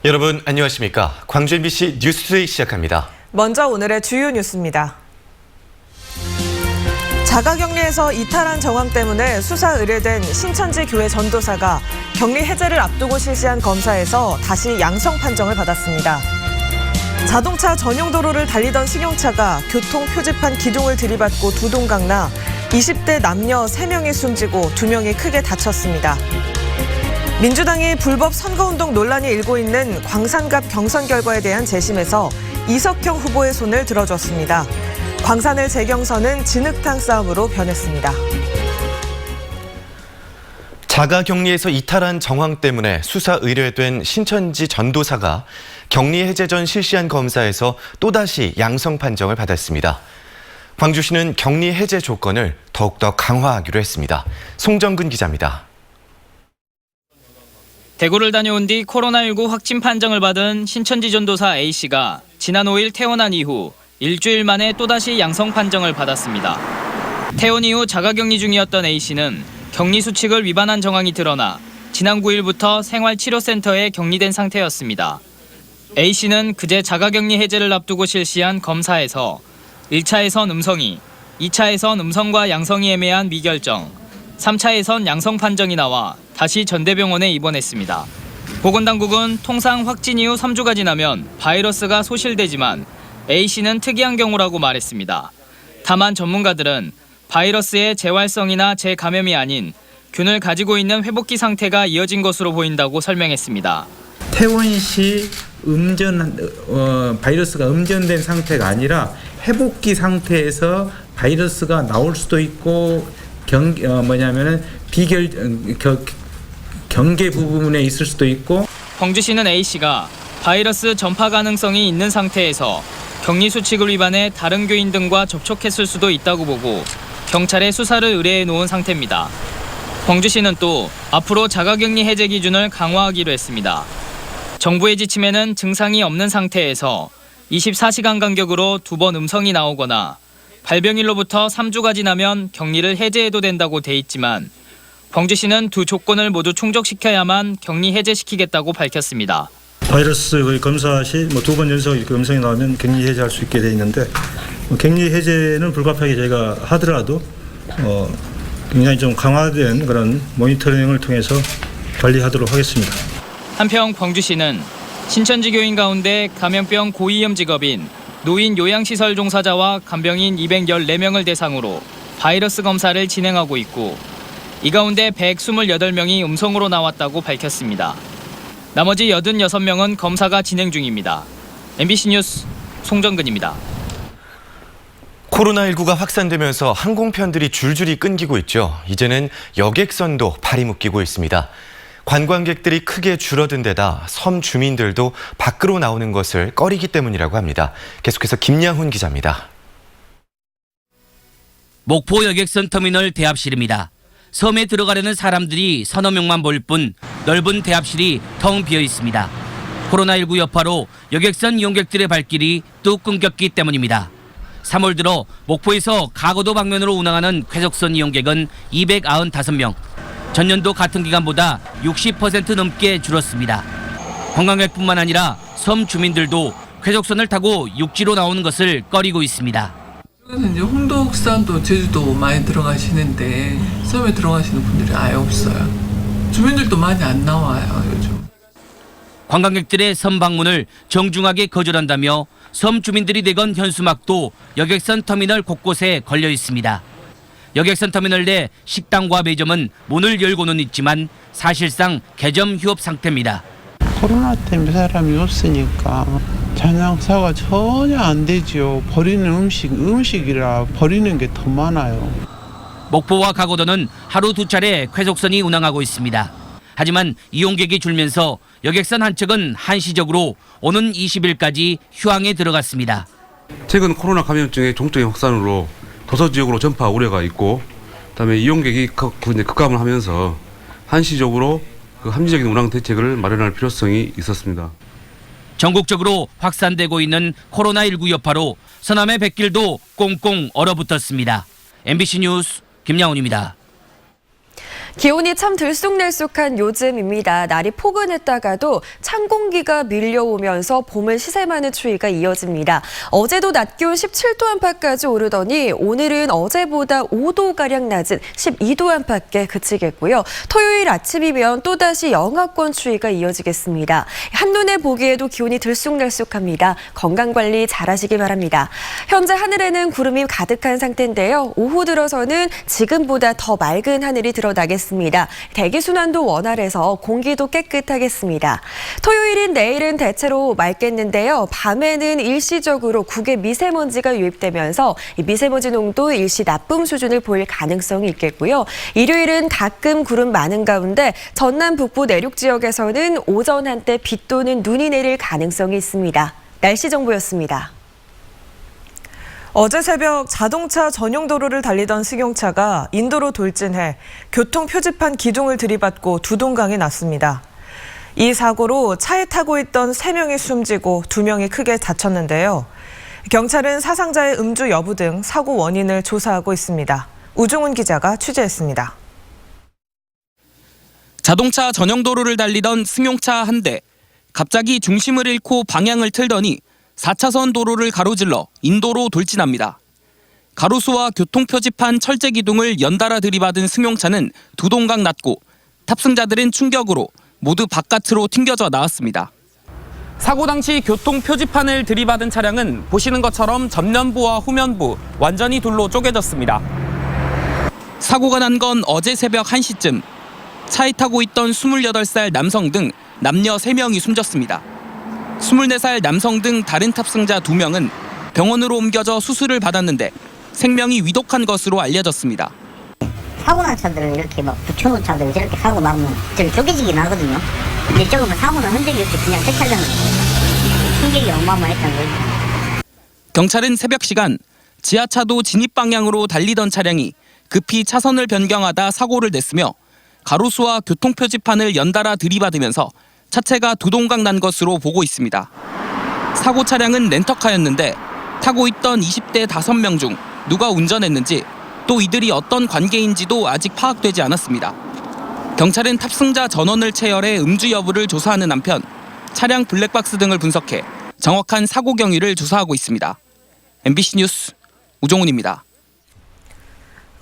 여러분 안녕하십니까? 광주 MBC 뉴스투데이 시작합니다. 먼저 오늘의 주요 뉴스입니다. 자가격리에서 이탈한 정황 때문에 수사 의뢰된 신천지 교회 전도사가 격리 해제를 앞두고 실시한 검사에서 다시 양성 판정을 받았습니다. 자동차 전용 도로를 달리던 승용차가 교통 표지판 기둥을 들이받고 두 동강 나 20대 남녀 3명이 숨지고 2명이 크게 다쳤습니다. 민주당이 불법 선거운동 논란이 일고 있는 광산갑 경선 결과에 대한 재심에서 이석형 후보의 손을 들어줬습니다. 광산을 재경선은 진흙탕 싸움으로 변했습니다. 자가격리에서 이탈한 정황 때문에 수사 의뢰된 신천지 전도사가 격리 해제 전 실시한 검사에서 또다시 양성 판정을 받았습니다. 광주시는 격리 해제 조건을 더욱더 강화하기로 했습니다. 송정근 기자입니다. 대구를 다녀온 뒤 코로나19 확진 판정을 받은 신천지 전도사 A씨가 지난 5일 퇴원한 이후 일주일 만에 또다시 양성 판정을 받았습니다. 퇴원 이후 자가격리 중이었던 A씨는 격리 수칙을 위반한 정황이 드러나 지난 9일부터 생활치료센터에 격리된 상태였습니다. A씨는 그제 자가격리 해제를 앞두고 실시한 검사에서 1차에선 음성이, 2차에선 음성과 양성이 애매한 미결정, 3차에선 양성 판정이 나와 다시 전대병원에 입원했습니다. 보건당국은 통상 확진 이후 3주가 지나면 바이러스가 소실되지만 A씨는 특이한 경우라고 말했습니다. 다만 전문가들은 바이러스의 재활성이나 재감염이 아닌 균을 가지고 있는 회복기 상태가 이어진 것으로 보인다고 설명했습니다. 퇴원 시 바이러스가 음전된 상태가 아니라 회복기 상태에서 바이러스가 나올 수도 있고 경계 부분에 있을 수도 있고. 광주시는 A씨가 바이러스 전파 가능성이 있는 상태에서 격리 수칙을 위반해 다른 교인 등과 접촉했을 수도 있다고 보고 경찰에 수사를 의뢰해 놓은 상태입니다. 광주시는 또 앞으로 자가격리 해제 기준을 강화하기로 했습니다. 정부의 지침에는 증상이 없는 상태에서 24시간 간격으로 2번 음성이 나오거나 발병일로부터 3주가 지나면 격리를 해제해도 된다고 돼 있지만 광주시는 두 조건을 모두 충족시켜야만 격리 해제시키겠다고 밝혔습니다. 바이러스 검사 시 2번 연속 이렇게 음성이 나오면 격리 해제할 수 있게 돼 있는데 격리 해제는 불가피하게 저희가 하더라도 굉장히 좀 강화된 그런 모니터링을 통해서 관리하도록 하겠습니다. 한편 광주시는 신천지 교인 가운데 감염병 고위험 직업인 노인 요양시설 종사자와 간병인 214명을 대상으로 바이러스 검사를 진행하고 있고 이 가운데 128명이 음성으로 나왔다고 밝혔습니다. 나머지 86명은 검사가 진행 중입니다. MBC 뉴스 송정근입니다. 코로나19가 확산되면서 항공편들이 줄줄이 끊기고 있죠. 이제는 여객선도 발이 묶이고 있습니다. 관광객들이 크게 줄어든 데다 섬 주민들도 밖으로 나오는 것을 꺼리기 때문이라고 합니다. 계속해서 김양훈 기자입니다. 목포 여객선 터미널 대합실입니다. 섬에 들어가려는 사람들이 서너 명만 보일 뿐 넓은 대합실이 텅 비어 있습니다. 코로나19 여파로 여객선 이용객들의 발길이 뚝 끊겼기 때문입니다. 3월 들어 목포에서 가거도 방면으로 운항하는 쾌적선 이용객은 295명. 전년도 같은 기간보다 60% 넘게 줄었습니다. 관광객뿐만 아니라 섬 주민들도 쾌적선을 타고 육지로 나오는 것을 꺼리고 있습니다. 이제 홍덕산도 제주도 많이 들어가시는데 섬에 들어가시는 분들이 아예 없어요. 주민들도 많이 안 나와요, 요즘. 관광객들의 섬 방문을 정중하게 거절한다며 섬 주민들이 내건 현수막도 여객선 터미널 곳곳에 걸려 있습니다. 여객선 터미널 내 식당과 매점은 문을 열고는 있지만 사실상 개점 휴업 상태입니다. 코로나 때문에 사람이 없으니까 장사가 전혀 안 되죠. 버리는 음식이라 버리는 게 더 많아요. 목포와 가거도는 하루 2차례 쾌속선이 운항하고 있습니다. 하지만 이용객이 줄면서 여객선 한 척은 한시적으로 오는 20일까지 휴항에 들어갔습니다. 최근 코로나 감염증의 종적인 확산으로 도서 지역으로 전파 우려가 있고, 그다음에 이용객이 급감을 하면서 한시적으로 합리적인 운항 대책을 마련할 필요성이 있었습니다. 전국적으로 확산되고 있는 코로나19 여파로 서남의 뱃길도 꽁꽁 얼어붙었습니다. MBC 뉴스 김양훈입니다. 기온이 참 들쑥날쑥한 요즘입니다. 날이 포근했다가도 찬 공기가 밀려오면서 봄을 시샘하는 추위가 이어집니다. 어제도 낮 기온 17도 안팎까지 오르더니 오늘은 어제보다 5도가량 낮은 12도 안팎에 그치겠고요. 토요일 아침이면 또다시 영하권 추위가 이어지겠습니다. 한눈에 보기에도 기온이 들쑥날쑥합니다. 건강관리 잘하시기 바랍니다. 현재 하늘에는 구름이 가득한 상태인데요. 오후 들어서는 지금보다 더 맑은 하늘이 드러나겠습니다. 대기순환도 원활해서 공기도 깨끗하겠습니다. 토요일인 내일은 대체로 맑겠는데요. 밤에는 일시적으로 국외 미세먼지가 유입되면서 미세먼지 농도 일시 나쁨 수준을 보일 가능성이 있겠고요. 일요일은 가끔 구름 많은 가운데 전남 북부 내륙 지역에서는 오전 한때 비 또는 눈이 내릴 가능성이 있습니다. 날씨 정보였습니다. 어제 새벽 자동차 전용 도로를 달리던 승용차가 인도로 돌진해 교통 표지판 기둥을 들이받고 두동강이 났습니다. 이 사고로 차에 타고 있던 3명이 숨지고 2명이 크게 다쳤는데요. 경찰은 사상자의 음주 여부 등 사고 원인을 조사하고 있습니다. 우종훈 기자가 취재했습니다. 자동차 전용 도로를 달리던 승용차 한 대. 갑자기 중심을 잃고 방향을 틀더니 4차선 도로를 가로질러 인도로 돌진합니다. 가로수와 교통표지판 철제 기둥을 연달아 들이받은 승용차는 두동강 났고 탑승자들은 충격으로 모두 바깥으로 튕겨져 나왔습니다. 사고 당시 교통표지판을 들이받은 차량은 보시는 것처럼 전면부와 후면부 완전히 둘로 쪼개졌습니다. 사고가 난 건 어제 새벽 1시쯤. 차에 타고 있던 28살 남성 등 남녀 3명이 숨졌습니다. 24살 남성 등 다른 탑승자 2명은 병원으로 옮겨져 수술을 받았는데 생명이 위독한 것으로 알려졌습니다. 사고 난 차들은 이렇게 막 붙여놓은 차들은 저렇게 사고 나면 저렇게 쪼개지긴 하거든요. 근데 저거는 사고는 흔적이 없이 그냥 새 차량은 충격이 어마어마했던 거죠. 경찰은 새벽 시간 지하차도 진입 방향으로 달리던 차량이 급히 차선을 변경하다 사고를 냈으며 가로수와 교통표지판을 연달아 들이받으면서 차체가 두동강 난 것으로 보고 있습니다. 사고 차량은 렌터카였는데 타고 있던 20대 5명 중 누가 운전했는지 또 이들이 어떤 관계인지도 아직 파악되지 않았습니다. 경찰은 탑승자 전원을 체열해 음주 여부를 조사하는 한편 차량 블랙박스 등을 분석해 정확한 사고 경위를 조사하고 있습니다. MBC 뉴스 우종훈입니다.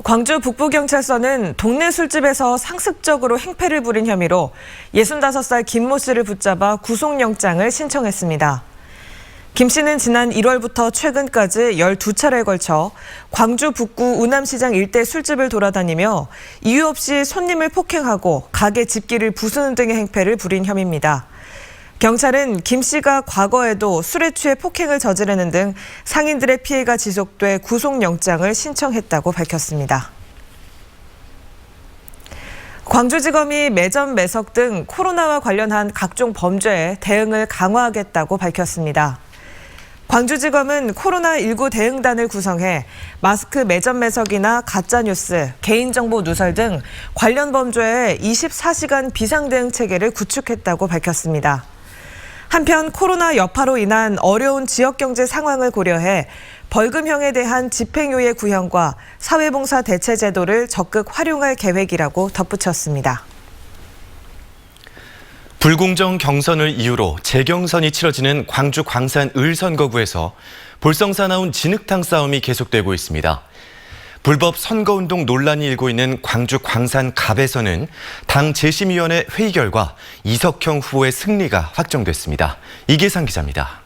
광주 북부경찰서는 동네 술집에서 상습적으로 행패를 부린 혐의로 65살 김모 씨를 붙잡아 구속영장을 신청했습니다. 김 씨는 지난 1월부터 최근까지 12차례에 걸쳐 광주 북구 우남시장 일대 술집을 돌아다니며 이유 없이 손님을 폭행하고 가게 집기를 부수는 등의 행패를 부린 혐의입니다. 경찰은 김 씨가 과거에도 술에 취해 폭행을 저지르는 등 상인들의 피해가 지속돼 구속영장을 신청했다고 밝혔습니다. 광주지검이 매점 매석 등 코로나와 관련한 각종 범죄에 대응을 강화하겠다고 밝혔습니다. 광주지검은 코로나19 대응단을 구성해 마스크 매점 매석이나 가짜뉴스, 개인정보 누설 등 관련 범죄에 24시간 비상대응 체계를 구축했다고 밝혔습니다. 한편 코로나 여파로 인한 어려운 지역경제 상황을 고려해 벌금형에 대한 집행유예 구형과 사회봉사 대체 제도를 적극 활용할 계획이라고 덧붙였습니다. 불공정 경선을 이유로 재경선이 치러지는 광주 광산 을선거구에서 볼썽 사나운 진흙탕 싸움이 계속되고 있습니다. 불법 선거운동 논란이 일고 있는 광주 광산 갑에서는 당 재심위원회 회의 결과 이석형 후보의 승리가 확정됐습니다. 이계상 기자입니다.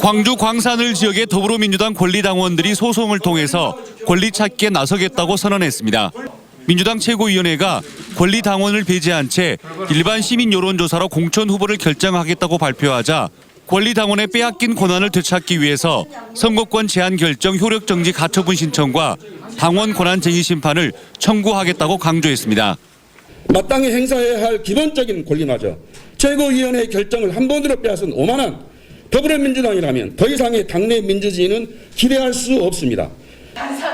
광주 광산을 지역의 더불어민주당 권리당원들이 소송을 통해서 권리 찾기에 나서겠다고 선언했습니다. 민주당 최고위원회가 권리당원을 배제한 채 일반 시민 여론조사로 공천 후보를 결정하겠다고 발표하자 권리당원의 빼앗긴 권한을 되찾기 위해서 선거권 제한 결정 효력 정지 가처분 신청과 당원 권한 쟁의 심판을 청구하겠다고 강조했습니다. 마땅히 행사해야 할 기본적인 권리마저 최고위원회의 결정을 한 번으로 빼앗은 오만한 더불어민주당이라면 더 이상의 당내 민주주의는 기대할 수 없습니다.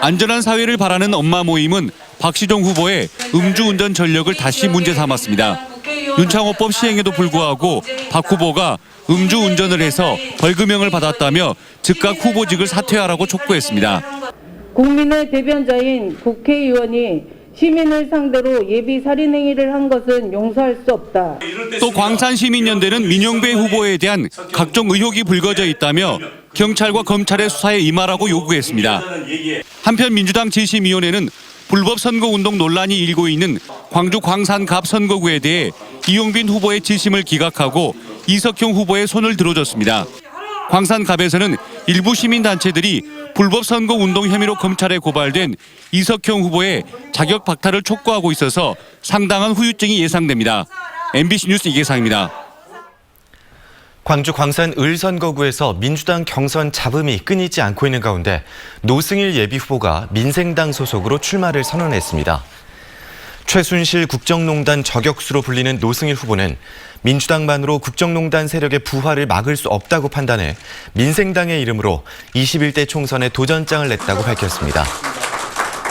안전한 사회를 바라는 엄마 모임은 박시종 후보의 음주운전 전력을 다시 문제 삼았습니다. 윤창호법 시행에도 불구하고 박 후보가 음주운전을 해서 벌금형을 받았다며 즉각 후보직을 사퇴하라고 촉구했습니다. 국민의 대변자인 국회의원이 시민을 상대로 예비 살인 행위를 한 것은 용서할 수 없다. 또 광산시민연대는 민영배 후보에 대한 각종 의혹이 불거져 있다며 경찰과 검찰의 수사에 임하라고 요구했습니다. 한편 민주당 재심위원회는 불법 선거운동 논란이 일고 있는 광주 광산갑 선거구에 대해 이용빈 후보의 재심을 기각하고 이석형 후보의 손을 들어줬습니다. 광산갑에서는 일부 시민단체들이 불법 선거운동 혐의로 검찰에 고발된 이석형 후보의 자격 박탈을 촉구하고 있어서 상당한 후유증이 예상됩니다. MBC 뉴스 이계상입니다. 광주 광산 을선거구에서 민주당 경선 잡음이 끊이지 않고 있는 가운데 노승일 예비후보가 민생당 소속으로 출마를 선언했습니다. 최순실 국정농단 저격수로 불리는 노승일 후보는 민주당만으로 국정농단 세력의 부활을 막을 수 없다고 판단해 민생당의 이름으로 21대 총선에 도전장을 냈다고 밝혔습니다.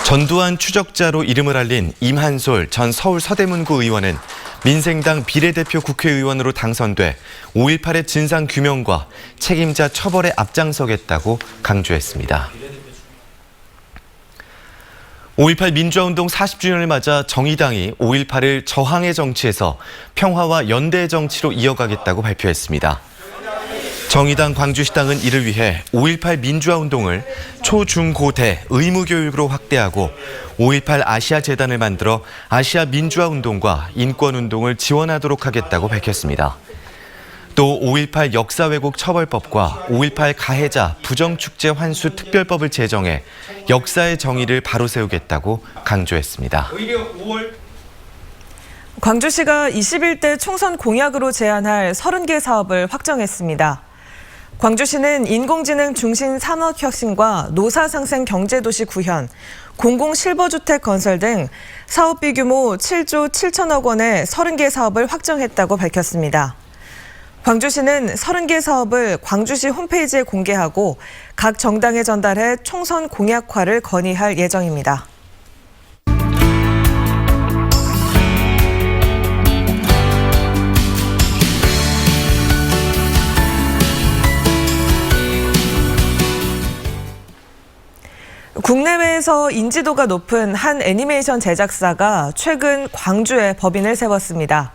전두환 추적자로 이름을 알린 임한솔 전 서울 서대문구 의원은 민생당 비례대표 국회의원으로 당선돼 5.18의 진상규명과 책임자 처벌에 앞장서겠다고 강조했습니다. 5.18 민주화운동 40주년을 맞아 정의당이 5.18을 저항의 정치에서 평화와 연대의 정치로 이어가겠다고 발표했습니다. 정의당 광주시당은 이를 위해 5.18 민주화운동을 초, 중, 고, 대 의무교육으로 확대하고 5.18 아시아재단을 만들어 아시아 민주화운동과 인권운동을 지원하도록 하겠다고 밝혔습니다. 또 5.18 역사왜곡 처벌법과 5.18 가해자 부정축제 환수 특별법을 제정해 역사의 정의를 바로 세우겠다고 강조했습니다. 광주시가 21대 총선 공약으로 제안할 30개 사업을 확정했습니다. 광주시는 인공지능 중심 산업혁신과 노사상생 경제도시 구현, 공공실버주택 건설 등 사업비 규모 7조 7천억 원의 30개 사업을 확정했다고 밝혔습니다. 광주시는 30개 사업을 광주시 홈페이지에 공개하고 각 정당에 전달해 총선 공약화를 건의할 예정입니다. 국내외에서 인지도가 높은 한 애니메이션 제작사가 최근 광주에 법인을 세웠습니다.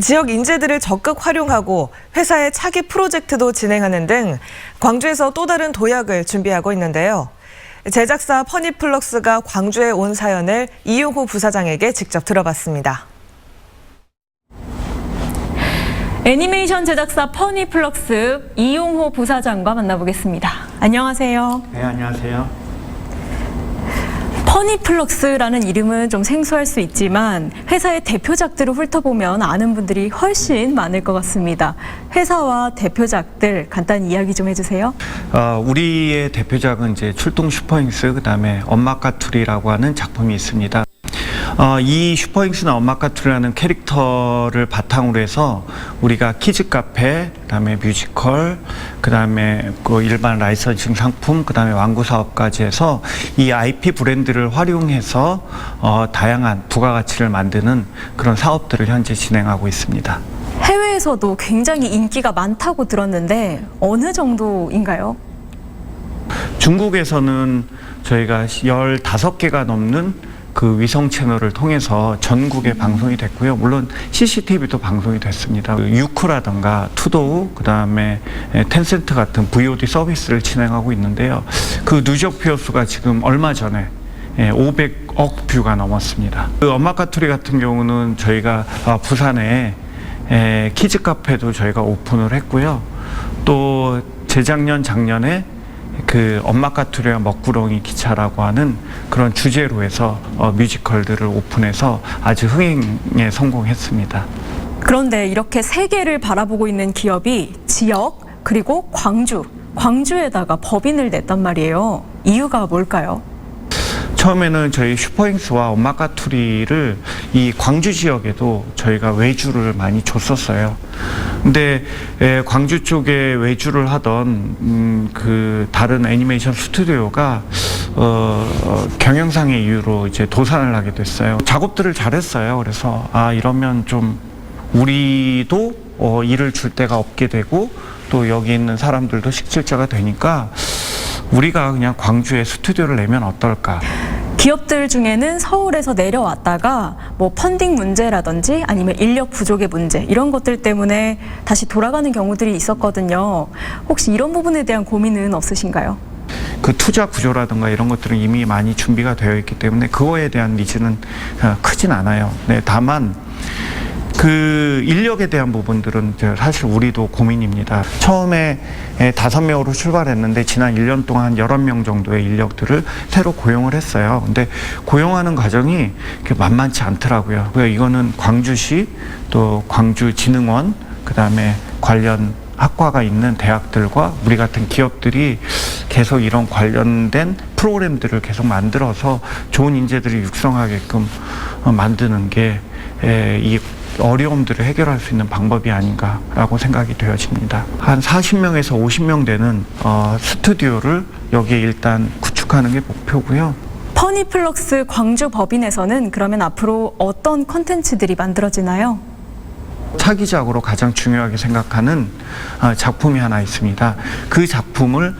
지역 인재들을 적극 활용하고 회사의 차기 프로젝트도 진행하는 등 광주에서 또 다른 도약을 준비하고 있는데요. 제작사 퍼니플럭스가 광주에 온 사연을 이용호 부사장에게 직접 들어봤습니다. 애니메이션 제작사 퍼니플럭스 이용호 부사장과 만나보겠습니다. 안녕하세요. 네, 안녕하세요. 퍼니플럭스라는 이름은 좀 생소할 수 있지만 회사의 대표작들을 훑어보면 아는 분들이 훨씬 많을 것 같습니다. 회사와 대표작들 간단히 이야기 좀 해주세요. 우리의 대표작은 이제 출동 슈퍼잉스, 그다음에 엄마까투리라고 하는 작품이 있습니다. 이 슈퍼잉스나 엄마까투리라는 캐릭터를 바탕으로 해서 우리가 키즈 카페, 그다음에 뮤지컬, 그다음에 그 일반 라이선싱 상품, 그다음에 완구 사업까지 해서 이 IP 브랜드를 활용해서 다양한 부가가치를 만드는 그런 사업들을 현재 진행하고 있습니다. 해외에서도 굉장히 인기가 많다고 들었는데 어느 정도인가요? 중국에서는 저희가 15개가 넘는 그 위성 채널을 통해서 전국에 방송이 됐고요. 물론 CCTV도 방송이 됐습니다. 유쿠라든가 투도우, 그다음에 텐센트 같은 VOD 서비스를 진행하고 있는데요. 그 누적 뷰어 수가 지금 얼마 전에 500억 뷰가 넘었습니다. 그 엄마까투리 같은 경우는 저희가 부산에 키즈 카페도 저희가 오픈을 했고요. 또 재작년, 작년에 그 엄마까투리와 먹구렁이 기차라고 하는 그런 주제로 해서 뮤지컬들을 오픈해서 아주 흥행에 성공했습니다. 그런데 이렇게 세계를 바라보고 있는 기업이 지역 그리고 광주에다가 법인을 냈단 말이에요. 이유가 뭘까요? 처음에는 저희 슈퍼잉스와 엄마까투리를 이 광주 지역에도 저희가 외주를 많이 줬었어요. 근데 광주 쪽에 외주를 하던 그 다른 애니메이션 스튜디오가 경영상의 이유로 이제 도산을 하게 됐어요. 작업들을 잘했어요. 그래서 이러면 좀 우리도 일을 줄 데가 없게 되고 또 여기 있는 사람들도 식질자가 되니까 우리가 그냥 광주에 스튜디오를 내면 어떨까. 기업들 중에는 서울에서 내려왔다가 뭐 펀딩 문제라든지 아니면 인력 부족의 문제 이런 것들 때문에 다시 돌아가는 경우들이 있었거든요. 혹시 이런 부분에 대한 고민은 없으신가요? 그 투자 구조라든가 이런 것들은 이미 많이 준비가 되어 있기 때문에 그거에 대한 니즈는 크진 않아요. 네, 다만 그 인력에 대한 부분들은 사실 우리도 고민입니다. 처음에 5명으로 출발했는데 지난 1년 동안 11명 정도의 인력들을 새로 고용을 했어요. 근데 고용하는 과정이 만만치 않더라고요. 이거는 광주시 또 광주진흥원 그다음에 관련 학과가 있는 대학들과 우리 같은 기업들이 계속 이런 관련된 프로그램들을 계속 만들어서 좋은 인재들을 육성하게끔 만드는 게 이 어려움들을 해결할 수 있는 방법이 아닌가라고 생각이 되어집니다. 한 40명에서 50명 되는 스튜디오를 여기에 일단 구축하는 게 목표고요. 퍼니플럭스 광주 법인에서는 그러면 앞으로 어떤 콘텐츠들이 만들어지나요? 차기작으로 가장 중요하게 생각하는 작품이 하나 있습니다. 그 작품을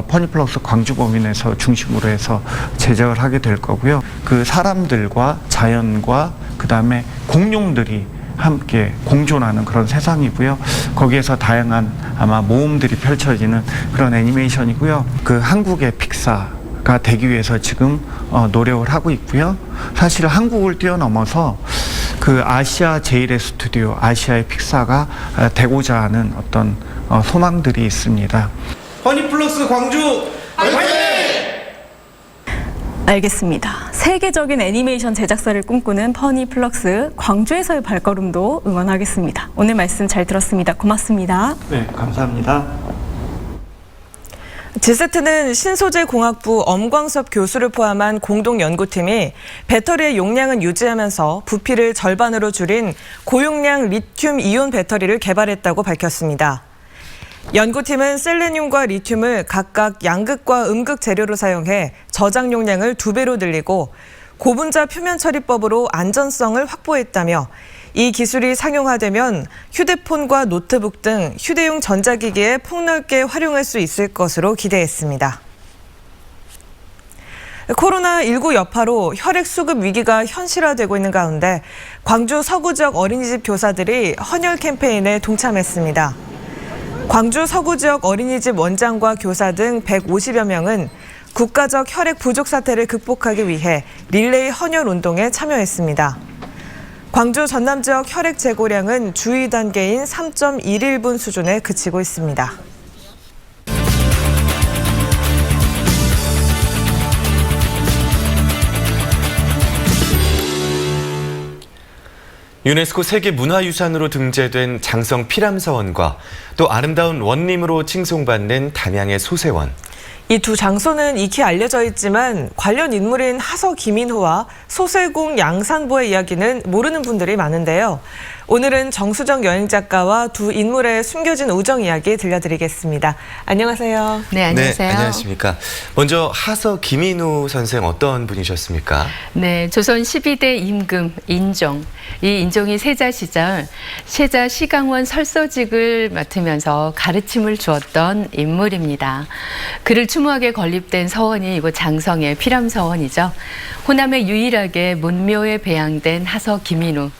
퍼니플럭스 광주법인에서 중심으로 해서 제작을 하게 될 거고요. 그 사람들과 자연과 그 다음에 공룡들이 함께 공존하는 그런 세상이고요. 거기에서 다양한 아마 모험들이 펼쳐지는 그런 애니메이션이고요. 그 한국의 픽사가 되기 위해서 지금 노력을 하고 있고요. 사실 한국을 뛰어넘어서 그 아시아 제1의 스튜디오, 아시아의 픽사가 되고자 하는 어떤 소망들이 있습니다. 퍼니플러스 광주 화이팅! 알겠습니다. 세계적인 애니메이션 제작사를 꿈꾸는 퍼니플럭스 광주에서의 발걸음도 응원하겠습니다. 오늘 말씀 잘 들었습니다. 고맙습니다. 네, 감사합니다. G세트는 신소재공학부 엄광섭 교수를 포함한 공동연구팀이 배터리의 용량을 유지하면서 부피를 절반으로 줄인 고용량 리튬 이온 배터리를 개발했다고 밝혔습니다. 연구팀은 셀레늄과 리튬을 각각 양극과 음극 재료로 사용해 저장 용량을 2배로 늘리고 고분자 표면 처리법으로 안전성을 확보했다며 이 기술이 상용화되면 휴대폰과 노트북 등 휴대용 전자기기에 폭넓게 활용할 수 있을 것으로 기대했습니다. 코로나19 여파로 혈액 수급 위기가 현실화되고 있는 가운데 광주 서구 지역 어린이집 교사들이 헌혈 캠페인에 동참했습니다. 광주 서구 지역 어린이집 원장과 교사 등 150여 명은 국가적 혈액 부족 사태를 극복하기 위해 릴레이 헌혈 운동에 참여했습니다. 광주 전남 지역 혈액 재고량은 주의 단계인 3.11분 수준에 그치고 있습니다. 유네스코 세계문화유산으로 등재된 장성 피람서원과 또 아름다운 원림으로 칭송받는 담양의 소세원. 이 두 장소는 익히 알려져 있지만 관련 인물인 하서 김인호와 소세공 양산보의 이야기는 모르는 분들이 많은데요. 오늘은 정수정 여행작가와 두 인물의 숨겨진 우정 이야기 들려드리겠습니다. 안녕하세요. 네, 안녕하세요. 네, 안녕하십니까. 먼저 하서 김인호 선생 어떤 분이셨습니까? 네, 조선 12대 임금 인종. 이 인종이 세자 시절 세자 시강원 설서직을 맡으면서 가르침을 주었던 인물입니다. 그를 추모하게 건립된 서원이 이곳 장성의 피람서원이죠. 호남에 유일하게 문묘에 배양된 하서 김인호.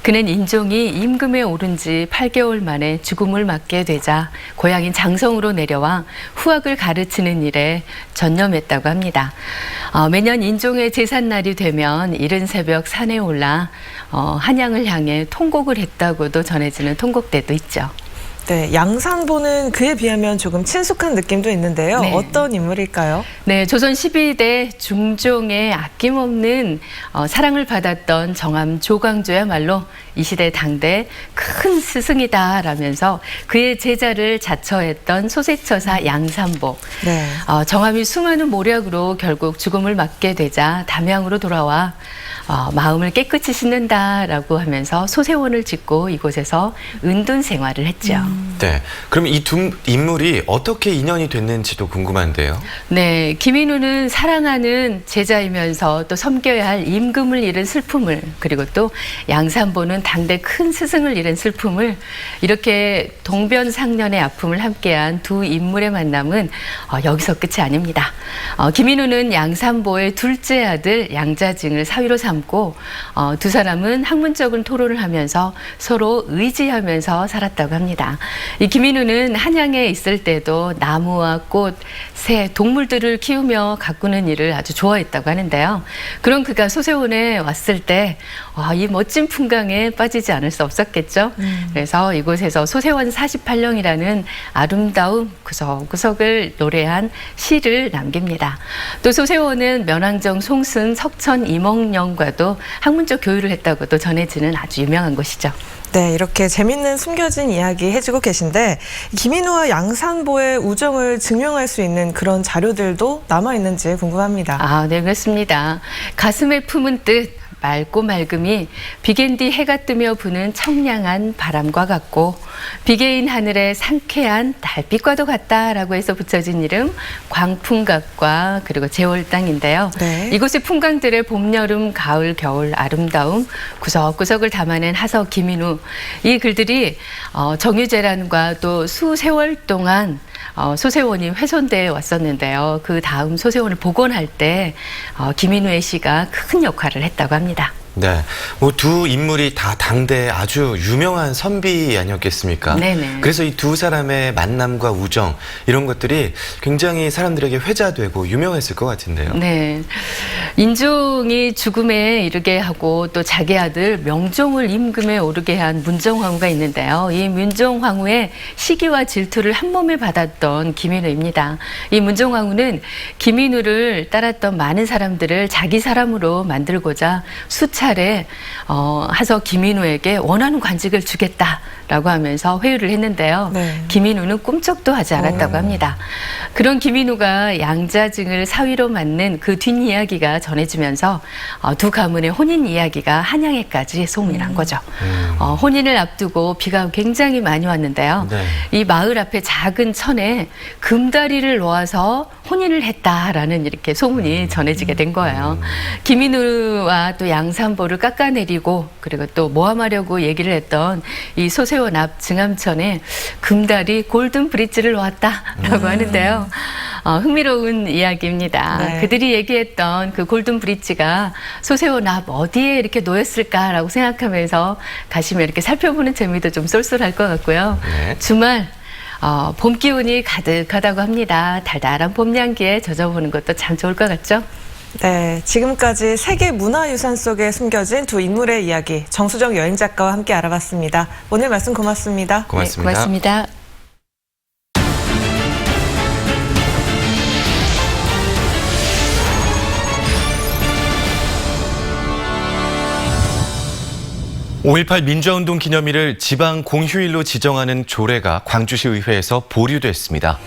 그는 인종이 임금에 오른 지 8개월 만에 죽음을 맞게 되자 고향인 장성으로 내려와 후학을 가르치는 일에 전념했다고 합니다. 매년 인종의 제삿날이 되면 이른 새벽 산에 올라 한양을 향해 통곡을 했다고도 전해지는 통곡대도 있죠. 네, 양산보는 그에 비하면 조금 친숙한 느낌도 있는데요. 네. 어떤 인물일까요? 네, 조선 12대 중종의 아낌없는 사랑을 받았던 정암 조광조야말로 이 시대 당대 큰 스승이다라면서 그의 제자를 자처했던 소세처사 양산보. 네. 정암이 수많은 모략으로 결국 죽음을 맞게 되자 담양으로 돌아와 마음을 깨끗이 씻는다라고 하면서 소세원을 짓고 이곳에서 은둔 생활을 했죠. 네. 그럼 이 두 인물이 어떻게 인연이 됐는지도 궁금한데요. 네, 김인우는 사랑하는 제자이면서 또 섬겨야 할 임금을 잃은 슬픔을, 그리고 또 양산보는 당대 큰 스승을 잃은 슬픔을, 이렇게 동변상련의 아픔을 함께한 두 인물의 만남은 여기서 끝이 아닙니다. 김인우는 양산보의 둘째 아들 양자징을 사위로 삼고 두 사람은 학문적인 토론을 하면서 서로 의지하면서 살았다고 합니다. 이 김인우는 한양에 있을 때도 나무와 꽃, 새, 동물들을 키우며 가꾸는 일을 아주 좋아했다고 하는데요. 그런 그가 소세원에 왔을 때 이 멋진 풍광에 빠지지 않을 수 없었겠죠. 그래서 이곳에서 소세원 48령이라는 아름다움 구석구석을 노래한 시를 남깁니다. 또 소세원은 면왕정 송승 석천 이몽령과도 학문적 교류를 했다고도 전해지는 아주 유명한 곳이죠. 네, 이렇게 재밌는 숨겨진 이야기 해주고 계신데 김인우와 양산보의 우정을 증명할 수 있는 그런 자료들도 남아있는지 궁금합니다. 네, 그렇습니다. 가슴에 품은 뜻, 맑고 맑음이 비겐디 해가 뜨며 부는 청량한 바람과 같고 비개인 하늘의 상쾌한 달빛과도 같다라고 해서 붙여진 이름 광풍각과 그리고 제월당인데요. 네. 이곳의 풍광들의 봄, 여름, 가을, 겨울 아름다움 구석구석을 담아낸 하서 김인우, 이 글들이 정유재란과 또 수세월 동안 소세원이 훼손되어 왔었는데요. 그 다음 소세원을 복원할 때 김인우의 시가 큰 역할을 했다고 합니다. 네, 두 인물이 다 당대 아주 유명한 선비 아니었겠습니까? 네네. 그래서 이 두 사람의 만남과 우정 이런 것들이 굉장히 사람들에게 회자되고 유명했을 것 같은데요. 네, 인종이 죽음에 이르게 하고 또 자기 아들 명종을 임금에 오르게 한 문정황후가 있는데요. 이 문정황후의 시기와 질투를 한 몸에 받았던 김인우입니다. 이 문정황후는 김인우를 따랐던 많은 사람들을 자기 사람으로 만들고자 수차례 하서 김인우에게 원하는 관직을 주겠다라고 하면서 회유를 했는데요. 네. 김인우는 꿈쩍도 하지 않았다고 합니다. 그런 김인우가 양자징을 사위로 맡는 그 뒷이야기가 전해지면서 두 가문의 혼인 이야기가 한양에까지 소문이 난 거죠. 혼인을 앞두고 비가 굉장히 많이 왔는데요. 네. 이 마을 앞에 작은 천에 금다리를 놓아서 혼인을 했다라는 이렇게 소문이 전해지게 된 거예요. 김인우와 또 양산보를 깎아내리고 그리고 또 모함하려고 얘기를 했던 이 소세원 앞 증암천에 금다리 골든 브릿지를 놓았다라고 하는데요. 흥미로운 이야기입니다. 네. 그들이 얘기했던 그 골든 브릿지가 소세원 앞 어디에 이렇게 놓였을까라고 생각하면서 가시면 이렇게 살펴보는 재미도 좀 쏠쏠할 것 같고요. 네. 주말 봄 기운이 가득하다고 합니다. 달달한 봄 향기에 젖어보는 것도 참 좋을 것 같죠? 네, 지금까지 세계 문화유산 속에 숨겨진 두 인물의 이야기 정수정 여행작가와 함께 알아봤습니다. 오늘 말씀 고맙습니다. 고맙습니다. 네, 고맙습니다. (5.18) 민주화운동 기념일을 지방 공휴일로 지정하는 조례가 광주시 의회에서 보류됐습니다.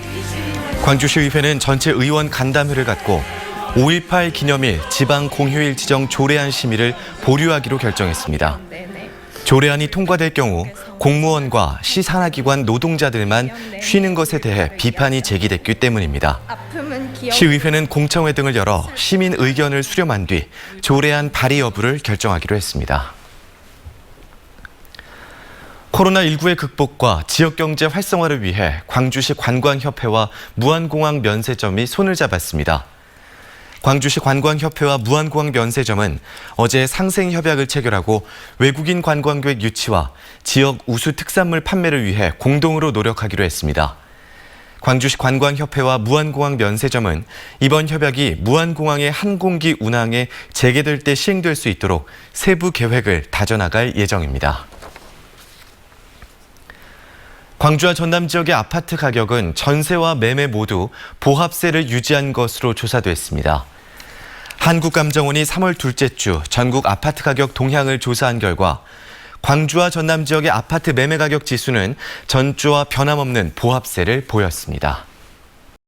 광주시 의회는 전체 의원 간담회를 갖고 5.18 기념일 지방 공휴일 지정 조례안 심의를 보류하기로 결정했습니다. 조례안이 통과될 경우 공무원과 시 산하기관 노동자들만 쉬는 것에 대해 비판이 제기됐기 때문입니다. 시의회는 공청회 등을 열어 시민 의견을 수렴한 뒤 조례안 발의 여부를 결정하기로 했습니다. 코로나19의 극복과 지역경제 활성화를 위해 광주시 관광협회와 무안공항 면세점이 손을 잡았습니다. 광주시 관광협회와 무안공항 면세점은 어제 상생협약을 체결하고 외국인 관광객 유치와 지역 우수 특산물 판매를 위해 공동으로 노력하기로 했습니다. 광주시 관광협회와 무안공항 면세점은 이번 협약이 무안공항의 항공기 운항에 재개될 때 시행될 수 있도록 세부 계획을 다져나갈 예정입니다. 광주와 전남 지역의 아파트 가격은 전세와 매매 모두 보합세를 유지한 것으로 조사됐습니다. 한국감정원이 3월 둘째 주 전국 아파트 가격 동향을 조사한 결과 광주와 전남 지역의 아파트 매매 가격 지수는 전주와 변함없는 보합세를 보였습니다.